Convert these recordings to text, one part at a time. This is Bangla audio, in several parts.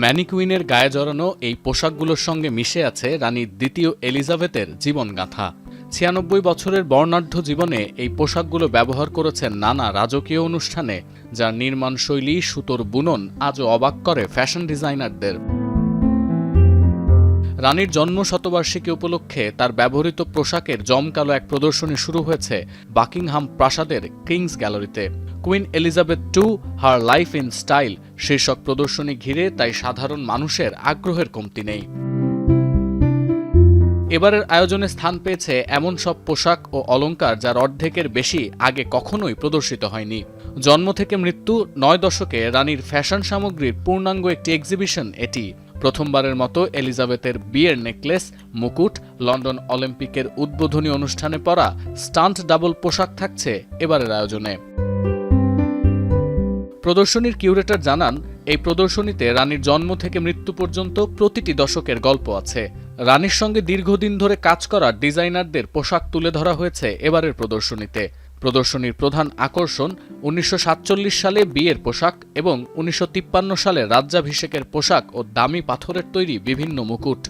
ম্যানিকুইনের গায়ে জড়ানো এই পোশাকগুলোর সঙ্গে মিশে আছে রানী দ্বিতীয় এলিজাবেথের জীবনগাথা। ৯৬ বছরের বর্ণাঢ্য জীবনে এই পোশাকগুলো ব্যবহার করেছেন নানা রাজকীয় অনুষ্ঠানে, যার নির্মাণশৈলী, সুতোর বুনন আজও অবাক করে ফ্যাশন ডিজাইনারদের। রানীর জন্ম শতবার্ষিকী উপলক্ষে তার ব্যবহৃত পোশাকের জমকালো এক প্রদর্শনী শুরু হয়েছে বাকিংহাম প্রাসাদের কিংস গ্যালারিতে। Queen Elizabeth II her life in style শীর্ষক প্রদর্শনী ঘিরে তাই সাধারণ মানুষের আগ্রহের কমতি নেই। এবারের আয়োজনে স্থান পেয়েছে এমন সব পোশাক ও অলংকার যার অর্ধেকের বেশি আগে কখনোই প্রদর্শিত হয়নি। জন্ম থেকে মৃত্যু ৯ দশকে রানীর ফ্যাশন সামগ্রীর পূর্ণাঙ্গ একটি এক্সিবিশন এটি। প্রথমবারের মতো এলিজাবেথের বিয়ের নেকলেস, মুকুট, লন্ডন অলিম্পিকের উদ্বোধনী অনুষ্ঠানে পরা স্টান্ট ডাবল পোশাক থাকছে এবারের আয়োজনে। প্রদর্শনীর কিউরেটর জানান, এই প্রদর্শনীতে রানীর জন্ম থেকে মৃত্যু পর্যন্ত প্রতিটি দশকের গল্প আছে। রানীর সঙ্গে দীর্ঘদিন ধরে কাজ করা ডিজাইনারদের পোশাক তুলে ধরা হয়েছে এবারের প্রদর্শনীতে। প্রদর্শনীর প্রধান আকর্ষণ ১৯৪৭ সালে বিয়ের পোশাক এবং ১৯৫৩ সালে রাজ্যাভিষেকের পোশাক ও দামি পাথরের তৈরি বিভিন্ন মুকুট।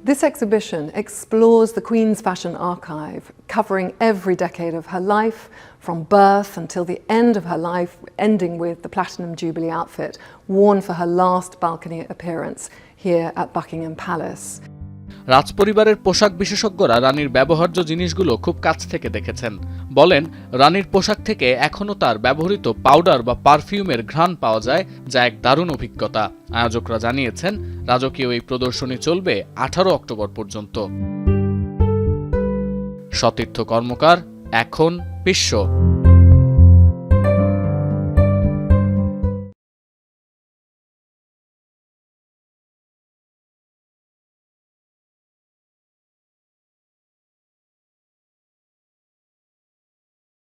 This exhibition explores the Queen's fashion archive, covering every decade of her life, from birth until the end of her life, ending with the Platinum Jubilee outfit worn for her last balcony appearance here at Buckingham Palace. রাজপরিবারের পোশাক বিশেষজ্ঞরা রানীর ব্যবহার্য জিনিসগুলো খুব কাছ থেকে দেখেছেন। বলেন, রানীর পোশাক থেকে এখনও তার ব্যবহৃত পাউডার বা পারফিউমের ঘ্রাণ পাওয়া যায়, যা এক দারুণ অভিজ্ঞতা। আয়োজকরা জানিয়েছেন, রাজকীয় এই প্রদর্শনী চলবে ১৮ অক্টোবর পর্যন্ত। সতীর্থ কর্মকার, এখন বিশ্ব।